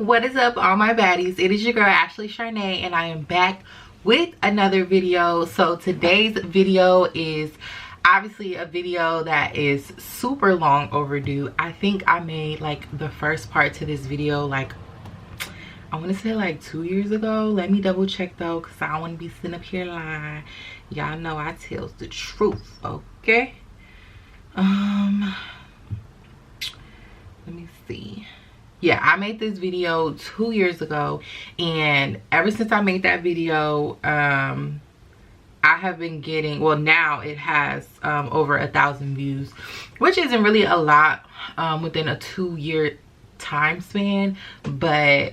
What is up, all my baddies? It is your girl Ashley Charnay, and I am back with another video. So today's video is obviously a video that is super long overdue. I think I made like the first part to this video like I want to say like 2 years ago. Let me double check though, because I don't want to be sitting up here lying. Y'all know I tells the truth, okay? Let me see. Yeah, I made this video 2 years ago, and ever since I made that video, I have been getting, well, now it has over 1,000 views, which isn't really a lot within a 2-year time span, but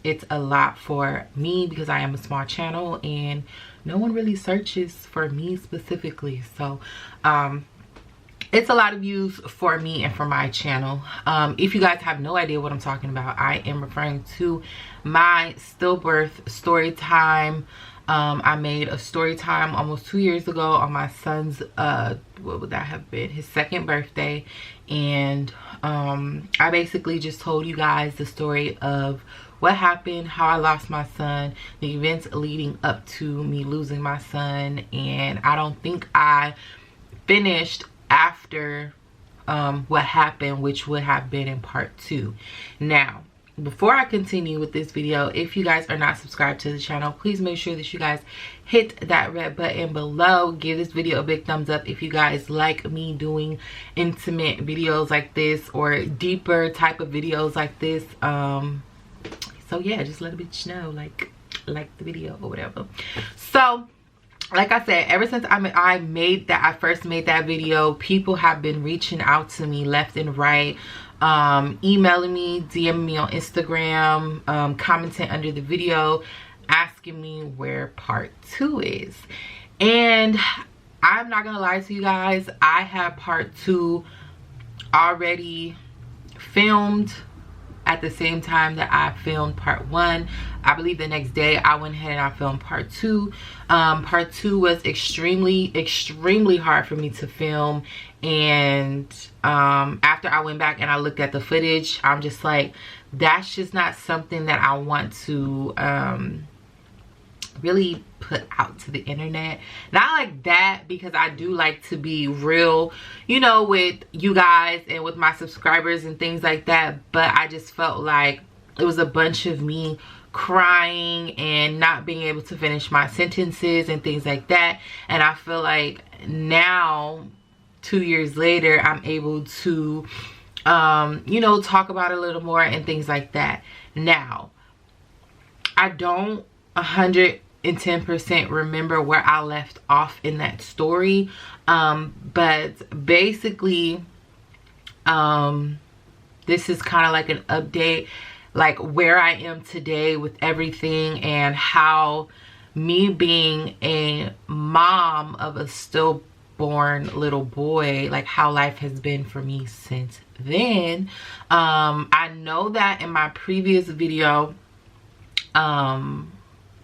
it's a lot for me because I am a small channel and no one really searches for me specifically. So it's a lot of views for me and for my channel. If you guys have no idea what I'm talking about, I am referring to my stillbirth story time. I made a story time almost 2 years ago on my son's what would that have been, his 2nd birthday, and I basically just told you guys the story of what happened, how I lost my son, the events leading up to me losing my son, and I don't think I finished after what happened, which would have been in part 2. Now, before I continue with this video, if you guys are not subscribed to the channel, please make sure that you guys hit that red button below. Give this video a big thumbs up if you guys like me doing intimate videos like this or deeper type of videos like this. So yeah, just let a bitch know, like the video or whatever. So like I said, ever since I first made that video, people have been reaching out to me left and right, emailing me, DMing me on Instagram, commenting under the video, asking me where part 2 is. And I'm not gonna lie to you guys, I have part 2 already filmed at the same time that I filmed part 1. I believe the next day I went ahead and I filmed part 2. Part 2 was extremely hard for me to film, and after I went back and I looked at the footage, I'm just like, that's just not something that I want to really put out to the internet. Not like that, because I do like to be real, you know, with you guys and with my subscribers and things like that, but I just felt like it was a bunch of me crying and not being able to finish my sentences and things like that. And I feel like now, 2 years later, I'm able to you know, talk about it a little more and things like that. Now, I don't 110% remember where I left off in that story, but basically this is kind of like an update, like where I am today with everything, and how me being a mom of a stillborn little boy, like how life has been for me since then. I know that in my previous video,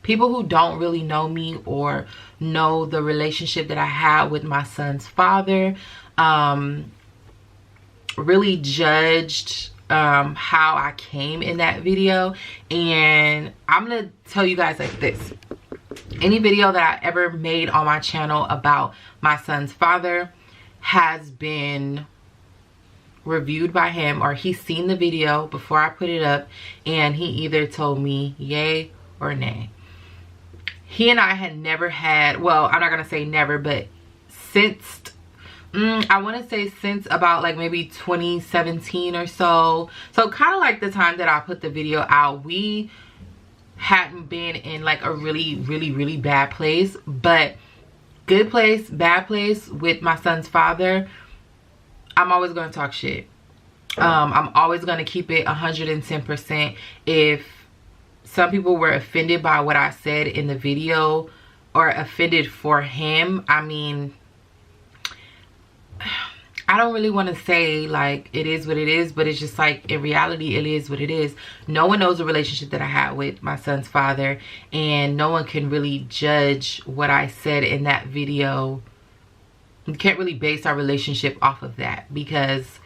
people who don't really know me or know the relationship that I had with my son's father really judged how I came in that video. And I'm gonna tell you guys like this: any video that I ever made on my channel about my son's father has been reviewed by him, or he's seen the video before I put it up, and he either told me yay or nay. He and I had never had, well, I'm not gonna say never, but since I want to say since about like maybe 2017 or so kind of like the time that I put the video out, we hadn't been in like a really bad place. But good place, bad place with my son's father, I'm always going to talk shit. I'm always going to keep it 110%. If some people were offended by what I said in the video, or offended for him, I mean, I don't really want to say like it is what it is, but it's just like, in reality, it is what it is. No one knows the relationship that I had with my son's father, and no one can really judge what I said in that video. You can't really base our relationship off of that, because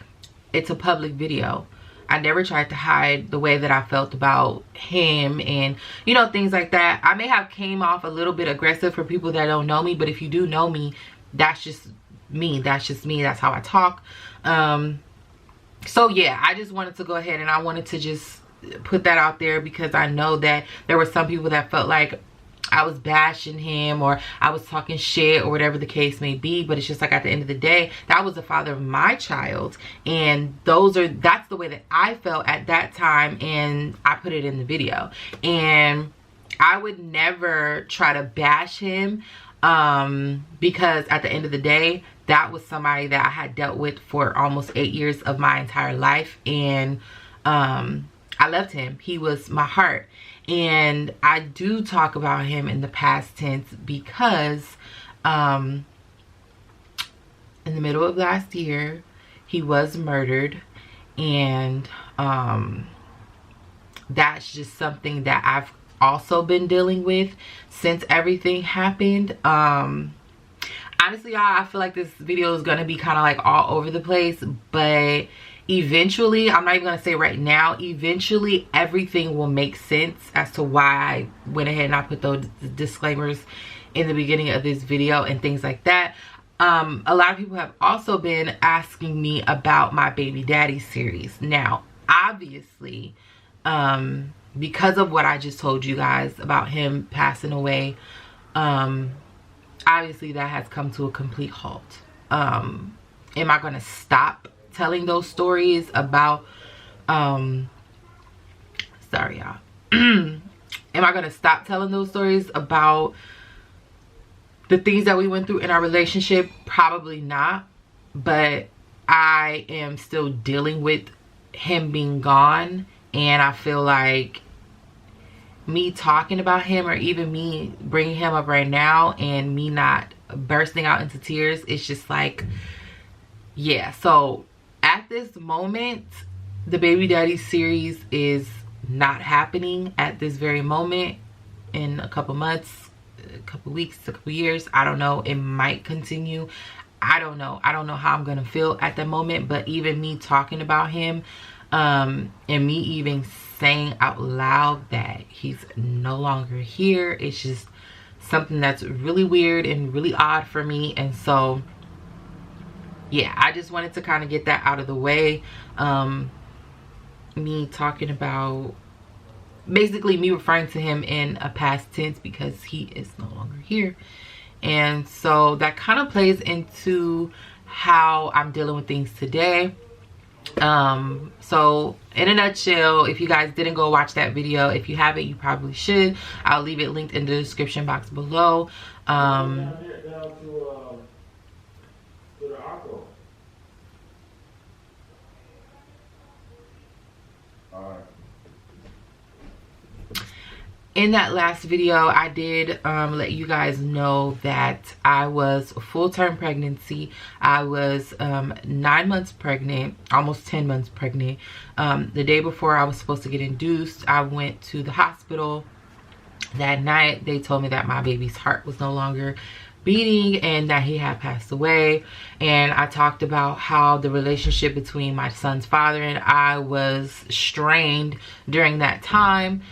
it's a public video. I never tried to hide the way that I felt about him and, you know, things like that. I may have came off a little bit aggressive for people that don't know me, but if you do know me, that's just me. That's just me. That's how I talk. So yeah, I just wanted to go ahead and I wanted to just put that out there, because I know that there were some people that felt like I was bashing him or I was talking shit or whatever the case may be. But it's just like, at the end of the day, that was the father of my child, and that's the way that I felt at that time, and I put it in the video. And I would never try to bash him, because at the end of the day, that was somebody that I had dealt with for almost 8 years of my entire life. And I loved him. He was my heart. And I do talk about him in the past tense because in the middle of last year, he was murdered. And that's just something that I've also been dealing with since everything happened. Honestly, y'all, I feel like this video is going to be kind of like all over the place, but eventually, I'm not even gonna say right now, eventually everything will make sense as to why I went ahead and I put those disclaimers in the beginning of this video and things like that. A lot of people have also been asking me about my baby daddy series. Now, obviously, because of what I just told you guys about him passing away, obviously that has come to a complete halt. Am I gonna stop telling those stories about sorry y'all, am I gonna stop telling those stories about the things that we went through in our relationship? Probably not. But I am still dealing with him being gone, and I feel like me talking about him, or even me bringing him up right now and me not bursting out into tears, it's just like, yeah. So at this moment, the baby daddy series is not happening at this very moment. In a couple months, a couple weeks, a couple years, I don't know, it might continue. I don't know how I'm gonna feel at the moment. But even me talking about him, and me even saying out loud that he's no longer here, it's just something that's really weird and really odd for me. And so yeah, I just wanted to kind of get that out of the way. Me talking about, basically me referring to him in a past tense because he is no longer here. And so that kind of plays into how I'm dealing with things today. So in a nutshell, if you guys didn't go watch that video, if you haven't, you probably should. I'll leave it linked in the description box below. In that last video, I did let you guys know that I was full-term pregnancy. I was 9 months pregnant, almost 10 months pregnant. The day before I was supposed to get induced, I went to the hospital. That night, they told me that my baby's heart was no longer beating and that he had passed away. And I talked about how the relationship between my son's father and I was strained during that time.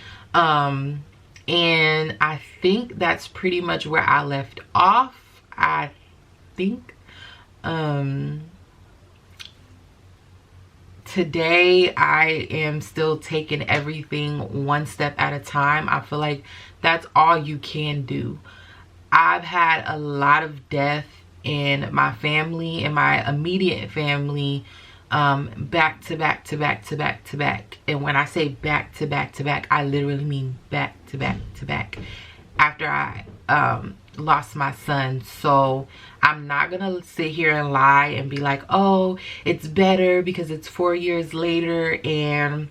And I think that's pretty much where I left off. I think today I am still taking everything one step at a time. I feel like that's all you can do. I've had a lot of death in my family, in my immediate family, back to back to back to back to back. And when I say back to back to back, I literally mean back to back to back, after I lost my son. So I'm not gonna sit here and lie and be like, oh, it's better because it's 4 years later and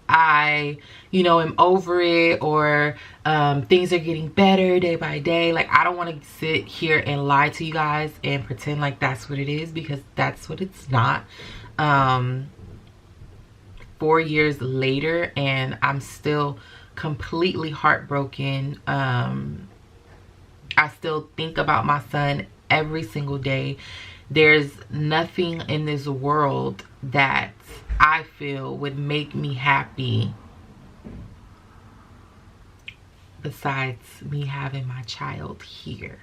I, you know, am over it, or things are getting better day by day. Like, I don't want to sit here and lie to you guys and pretend like that's what it is, because that's what it's not. 4 years later and I'm still completely heartbroken. I still think about my son every single day. There's nothing in this world that I feel would make me happy besides me having my child here.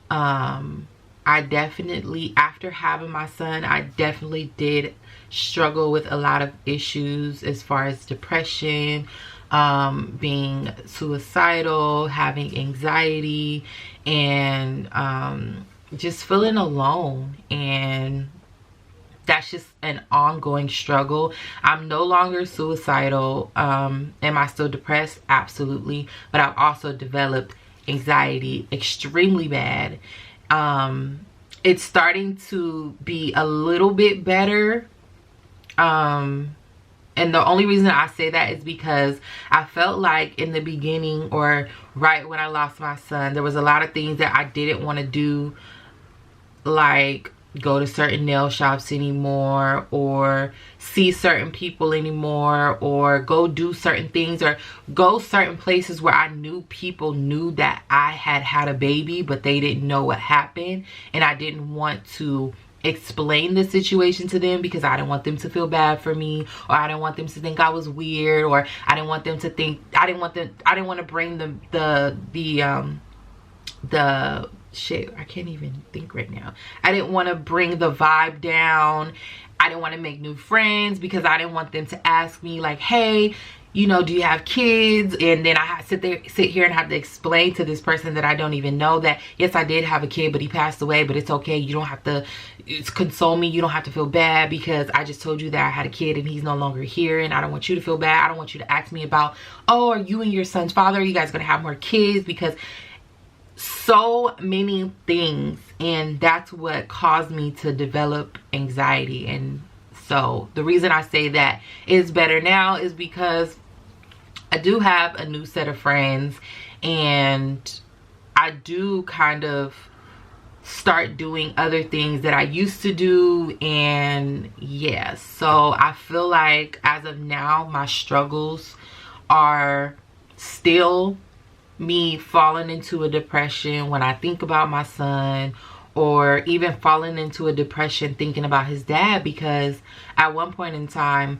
I definitely, after having my son, I definitely did struggle with a lot of issues as far as depression, being suicidal, having anxiety, and just feeling alone. And that's just an ongoing struggle. I'm no longer suicidal. Am I still depressed? Absolutely. But I've also developed anxiety extremely bad. It's starting to be a little bit better. And the only reason I say that is because I felt like in the beginning, or right when I lost my son, there was a lot of things that I didn't want to do, like go to certain nail shops anymore, or see certain people anymore, or go do certain things, or go certain places where I knew people knew that I had had a baby, but they didn't know what happened. And I didn't want to explain the situation to them because I didn't want them to feel bad for me, or I didn't want them to think I was weird, or I didn't want them to think, I didn't want to bring the shit, I can't even think right now. I didn't want to bring the vibe down. I didn't want to make new friends because I didn't want them to ask me like, hey, you know, do you have kids? And then I sit here and have to explain to this person that I don't even know that, yes, I did have a kid, but he passed away, but it's okay. You don't have to console me. You don't have to feel bad because I just told you that I had a kid and he's no longer here, and I don't want you to feel bad. I don't want you to ask me about, oh, are you and your son's father? Are you guys going to have more kids? Because so many things, and that's what caused me to develop anxiety. And so the reason I say that is better now is because I do have a new set of friends, and I do kind of start doing other things that I used to do. And yeah, so I feel like as of now, my struggles are still me falling into a depression when I think about my son, or even falling into a depression thinking about his dad, because at one point in time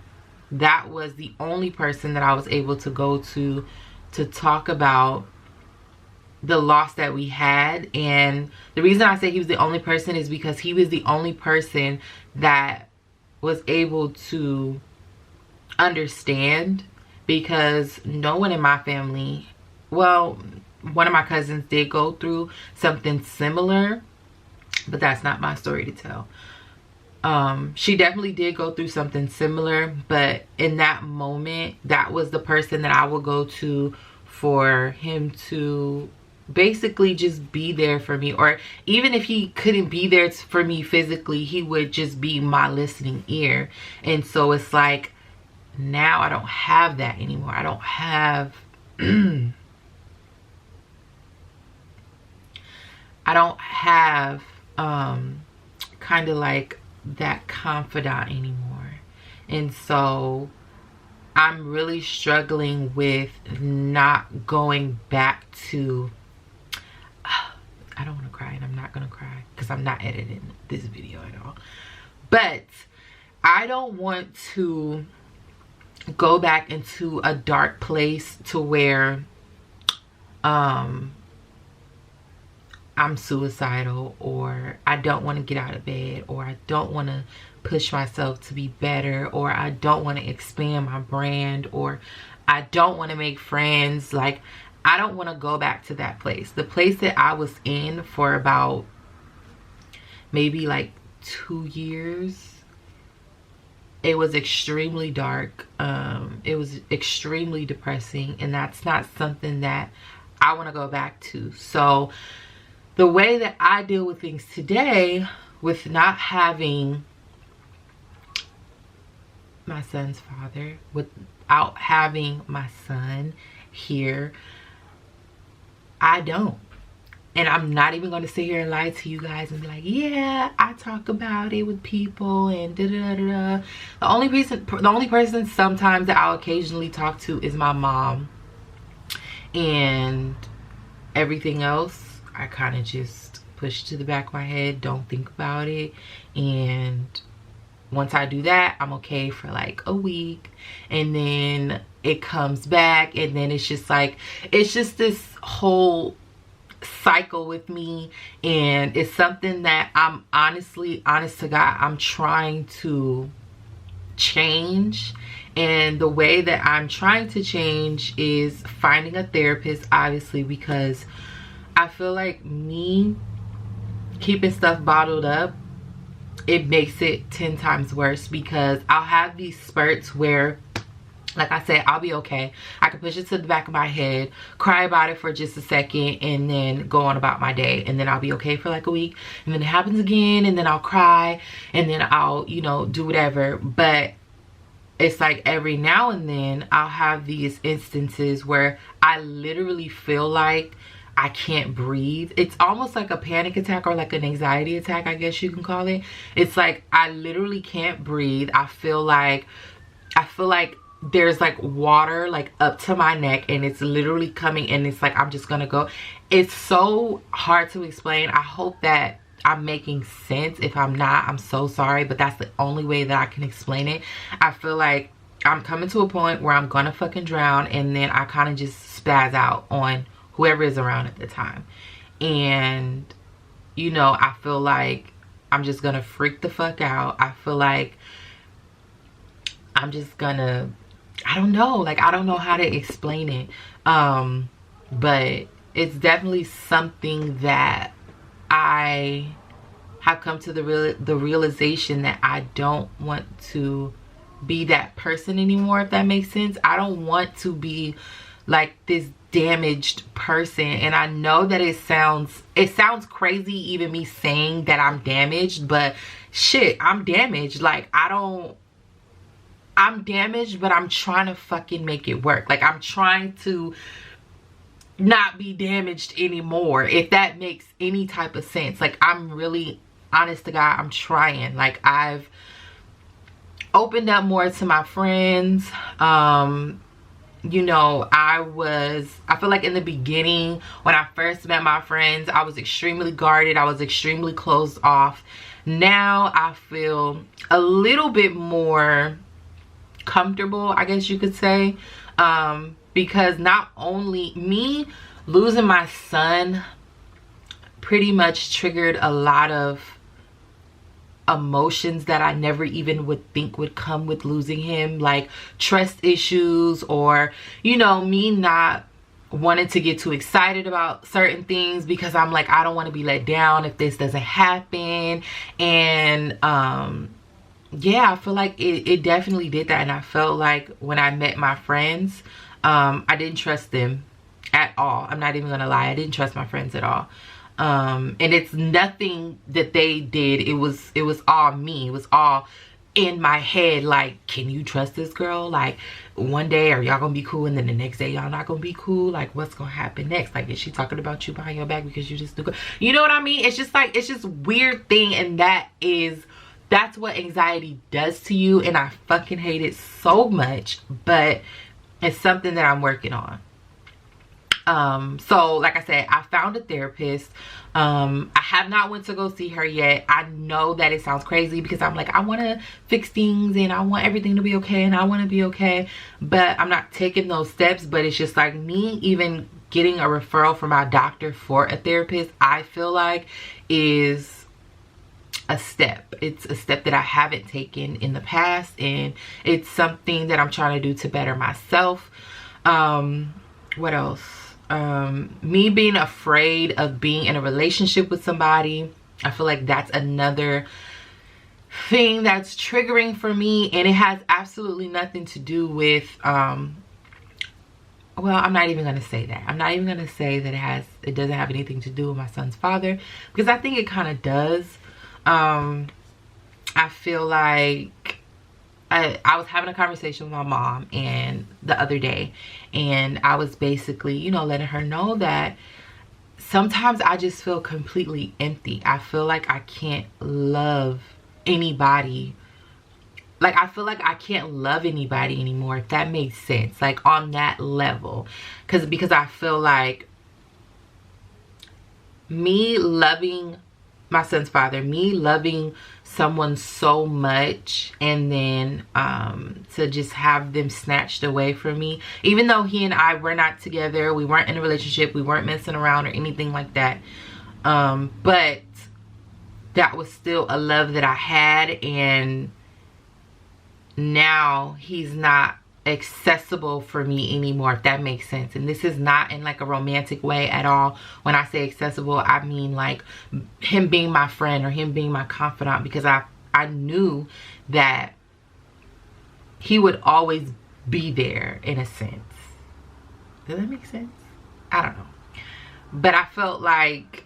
that was the only person that I was able to go to talk about the loss that we had. And the reason I say he was the only person is because he was the only person that was able to understand, because no one in my family, well, one of my cousins did go through something similar, but that's not my story to tell. She definitely did go through something similar, but in that moment, that was the person that I would go to for him to basically just be there for me. Or even if he couldn't be there for me physically, he would just be my listening ear. And so it's like, now I don't have that anymore. I don't have I don't have kind of like that confidant anymore. And so I'm really struggling with not going back to, I don't want to cry, and I'm not gonna cry because I'm not editing this video at all, but I don't want to go back into a dark place to where I'm suicidal, or I don't want to get out of bed, or I don't want to push myself to be better, or I don't want to expand my brand, or I don't want to make friends. Like, I don't want to go back to that place. The place that I was in for about maybe like 2 years, it was extremely dark. It was extremely depressing, and that's not something that I want to go back to. So the way that I deal with things today, with not having my son's father, without having my son here, I don't. And I'm not even going to sit here and lie to you guys and be like, yeah, I talk about it with people and da da da da. The only person sometimes that I'll occasionally talk to is my mom. And everything else, I kind of just push to the back of my head, don't think about it. And once I do that, I'm okay for like a week, and then it comes back, and then it's just like, it's just this whole cycle with me. And it's something that I'm honestly, honest to God, I'm trying to change. And the way that I'm trying to change is finding a therapist, obviously, because I feel like me keeping stuff bottled up, it makes it 10 times worse, because I'll have these spurts where, like I said, I'll be okay. I can push it to the back of my head, cry about it for just a second, and then go on about my day. And then I'll be okay for like a week. And then it happens again, and then I'll cry, and then I'll, you know, do whatever. But it's like every now and then I'll have these instances where I literally feel like I can't breathe. It's almost like a panic attack, or like an anxiety attack, I guess you can call it. It's like I literally can't breathe. I feel like there's like water like up to my neck, and it's literally coming, and it's like I'm just gonna go. It's so hard to explain. I hope that I'm making sense. If I'm not, I'm so sorry, but that's the only way that I can explain it. I feel like I'm coming to a point where I'm gonna fucking drown, and then I kind of just spaz out on whoever is around at the time. And you know, I feel like I'm just gonna freak the fuck out. I feel like I'm just gonna, I don't know, like I don't know how to explain it. But it's definitely something that I have come to the realization that I don't want to be that person anymore, if that makes sense. I don't want to be like this damaged person. And I know that it sounds crazy even me saying that I'm damaged, but shit, I'm damaged. Like I'm damaged, but I'm trying to fucking make it work. Like I'm trying to not be damaged anymore, if that makes any type of sense. Like I'm really, honest to God, I'm trying. Like I've opened up more to my friends. You know, I feel like in the beginning, when I first met my friends, I was extremely guarded. I was extremely closed off. Now I feel a little bit more comfortable, I guess you could say, because not only me losing my son pretty much triggered a lot of emotions that I never even would think would come with losing him, like trust issues, or you know, me not wanting to get too excited about certain things because I'm like, I don't want to be let down if this doesn't happen. And yeah, I feel like it definitely did that. And I felt like when I met my friends, I didn't trust them at all. I'm not even gonna lie, I didn't trust my friends at all. And it's nothing that they did. It was all me. It was all in my head. Like, can you trust this girl? Like, one day are y'all gonna be cool, and then the next day y'all not gonna be cool? Like, what's gonna happen next? Like, is she talking about you behind your back because you just do good? You know what I mean? It's just like, it's just weird thing. And that's what anxiety does to you. And I fucking hate it so much, but it's something that I'm working on. So like I said, I found a therapist. I have not went to go see her yet. I know that it sounds crazy because I'm like, I want to fix things and I want everything to be okay and I want to be okay, but I'm not taking those steps. But it's just like, me even getting a referral from my doctor for a therapist, I feel like is a step. It's a step that I haven't taken in the past, and it's something that I'm trying to do to better myself. What else? Me being afraid of being in a relationship with somebody, I feel like that's another thing that's triggering for me, and it has absolutely nothing to do with well, I'm not even gonna say that. I'm not even gonna say that it doesn't have anything to do with my son's father, because I think it kind of does. I feel like I was having a conversation with my mom and the other day, and I was basically, you know, letting her know that sometimes I just feel completely empty. I feel like I can't love anybody. Like, I feel like I can't love anybody anymore, if that makes sense. Like, on that level. Because I feel like me loving my son's father, me loving someone so much and then to just have them snatched away from me. Even though he and I were not together, we weren't in a relationship, we weren't messing around or anything like that, but that was still a love that I had, and now he's not accessible for me anymore, if that makes sense. And this is not in like a romantic way at all. When I say accessible, I mean like him being my friend or him being my confidant, because I knew that he would always be there in a sense. Does that make sense? I don't know, but I felt like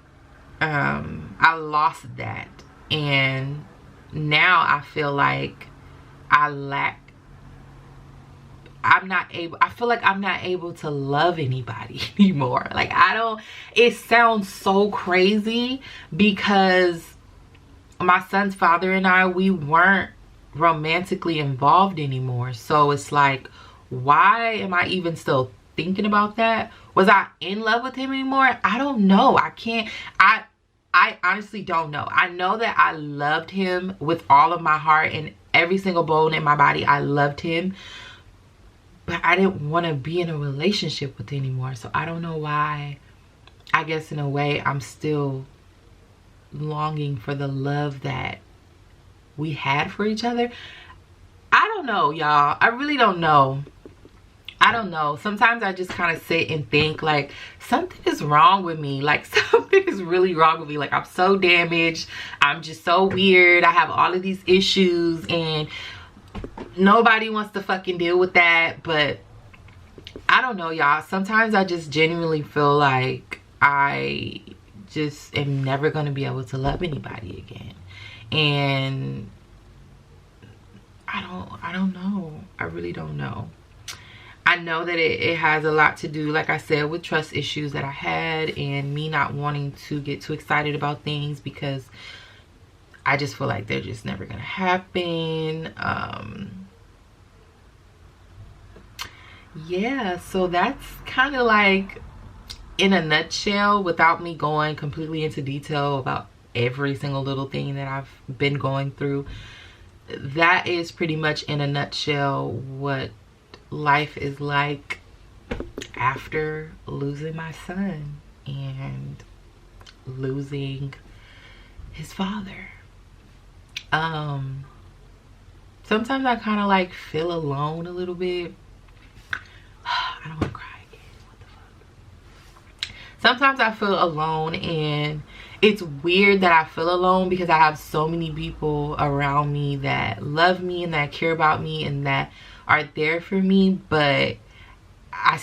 I lost that, and now I feel like I feel like I'm not able to love anybody anymore. Like, it sounds so crazy because my son's father and I, we weren't romantically involved anymore. So it's like, why am I even still thinking about that? Was I in love with him anymore? I don't know. I honestly don't know. I know that I loved him with all of my heart and every single bone in my body. I loved him, but I didn't want to be in a relationship with him anymore. So I don't know why. I guess in a way I'm still longing for the love that we had for each other. I don't know, y'all. I really don't know. I don't know. Sometimes I just kind of sit and think like something is wrong with me. Like something is really wrong with me. Like I'm so damaged. I'm just so weird. I have all of these issues and nobody wants to fucking deal with that. But I don't know, y'all. Sometimes I just genuinely feel like I just am never going to be able to love anybody again. And I don't know. I really don't know. I know that it has a lot to do, like I said, with trust issues that I had and me not wanting to get too excited about things because I just feel like they're just never gonna happen. Yeah, so that's kind of like in a nutshell, without me going completely into detail about every single little thing that I've been going through. That is pretty much in a nutshell what life is like after losing my son and losing his father. Sometimes I kind of like feel alone a little bit. I don't want to cry again. What the fuck? Sometimes I feel alone, and it's weird that I feel alone because I have so many people around me that love me and that care about me and that are there for me, but I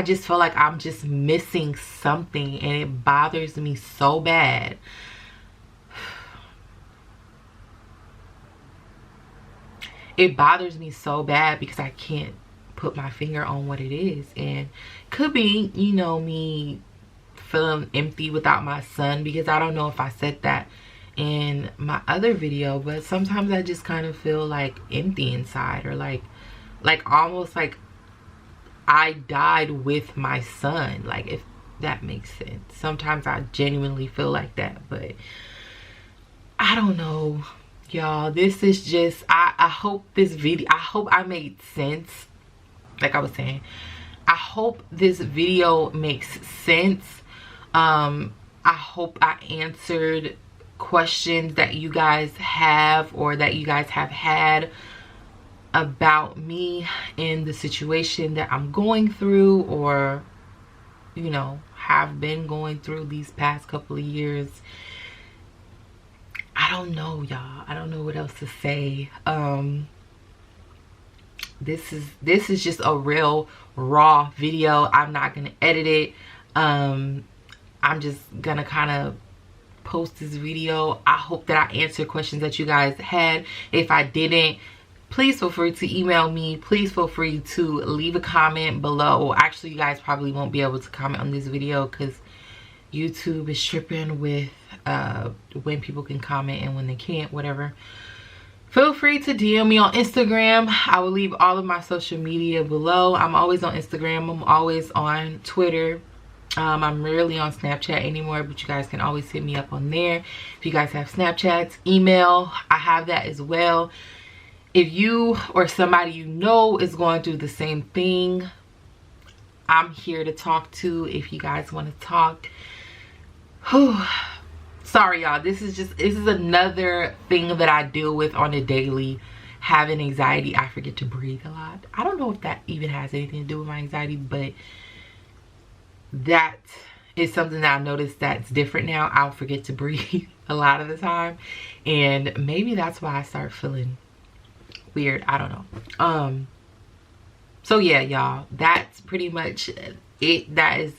just feel like I'm just missing something, and it bothers me so bad. It bothers me so bad because I can't put my finger on what it is. And could be, you know, me feeling empty without my son, because I don't know if I said that in my other video, but sometimes I just kind of feel like empty inside, or like almost like I died with my son, like, if that makes sense. Sometimes I genuinely feel like that, but I don't know, y'all. This is just, I hope this video, I hope I made sense. Like I was saying, I hope this video makes sense. I hope I answered questions that you guys have, or that you guys have had about me in the situation that I'm going through, or, you know, have been going through these past couple of years. I don't know, y'all. I don't know what else to say. This is just a real raw video. I'm not gonna edit it. I'm just gonna kind of post this video. I hope that I answered questions that you guys had. If I didn't, please feel free to email me. Please feel free to leave a comment below. Actually, you guys probably won't be able to comment on this video because YouTube is tripping with when people can comment and when they can't, whatever. Feel free to DM me on Instagram. I will leave all of my social media below. I'm always on Instagram. I'm always on Twitter. I'm rarely on Snapchat anymore, but you guys can always hit me up on there. If you guys have Snapchats, email, I have that as well. If you or somebody you know is going through the same thing, I'm here to talk to if you guys want to talk. Whew. Sorry y'all, this is another thing that I deal with on a daily. Having anxiety, I forget to breathe a lot. I don't know if that even has anything to do with my anxiety, but that is something that I noticed that's different now. I'll forget to breathe a lot of the time, and maybe that's why I start feeling weird. I don't know. So yeah, y'all, that's pretty much it. That is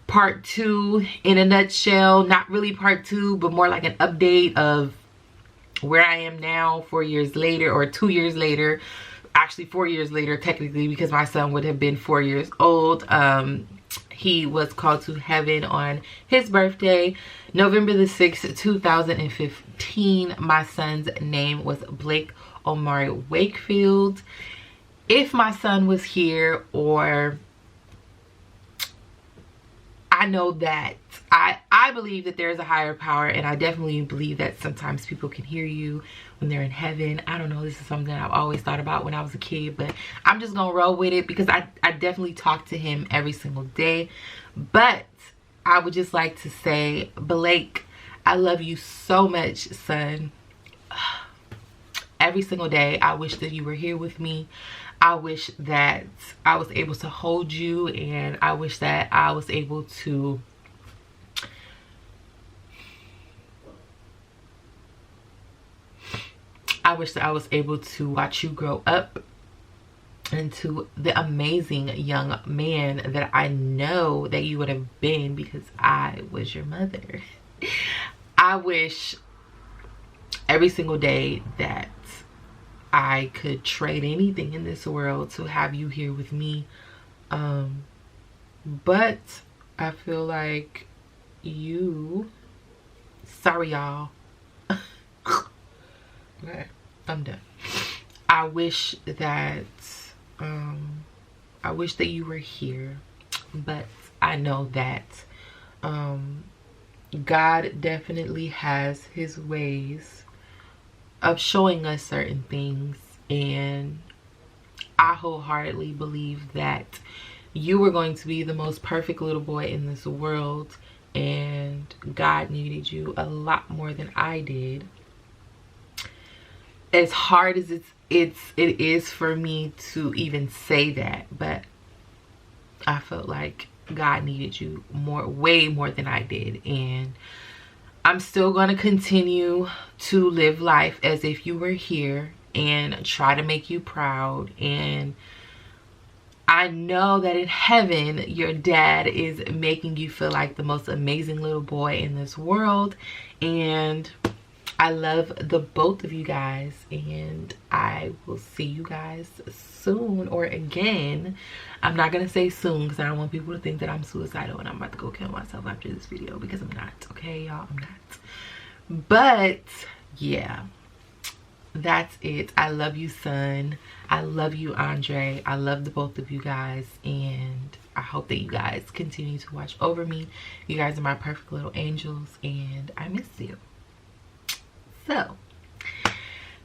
part 2 in a nutshell. Not really part 2, but more like an update of where I am now 4 years later, or 2 years later. Actually 4 years later technically, because my son would have been 4 years old. He was called to heaven on his birthday, November the 6th, 2015. My son's name was Blake Omari Wakefield. If my son was here, or I know that I believe that there's a higher power, and I definitely believe that sometimes people can hear you when they're in heaven. I don't know, this is something I've always thought about when I was a kid, but I'm just gonna roll with it because I definitely talk to him every single day. But I would just like to say, Blake, I love you so much, son. Every single day I wish that you were here with me. I wish that I was able to hold you, and I wish that I was able to watch you grow up into the amazing young man that I know that you would have been, because I was your mother. I wish every single day that I could trade anything in this world to have you here with me. But I feel like sorry y'all. Okay, I'm done. I wish that you were here, but I know that God definitely has his ways of showing us certain things, and I wholeheartedly believe that you were going to be the most perfect little boy in this world, and God needed you a lot more than I did. As hard as it is for me to even say that, but I felt like God needed you way more than I did, and I'm still going to continue to live life as if you were here and try to make you proud. And I know that in heaven, your dad is making you feel like the most amazing little boy in this world. And I love the both of you guys, and I will see you guys soon, or again. I'm not gonna say soon because I don't want people to think that I'm suicidal and I'm about to go kill myself after this video, because I'm not. Okay, y'all, I'm not. But yeah, that's it. I love you, son. I love you, Andre. I love the both of you guys, and I hope that you guys continue to watch over me. You guys are my perfect little angels, and I miss you. So,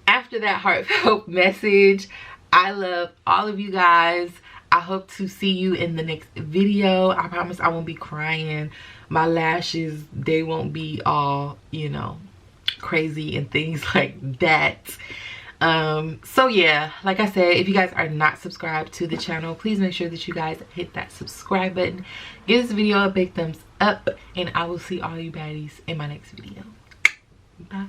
after that heartfelt message, I love all of you guys. I hope to see you in the next video. I promise I won't be crying. My lashes, they won't be all, you know, crazy and things like that. So yeah, like I said, if you guys are not subscribed to the channel, please make sure that you guys hit that subscribe button. Give this video a big thumbs up, and I will see all you baddies in my next video. Bye.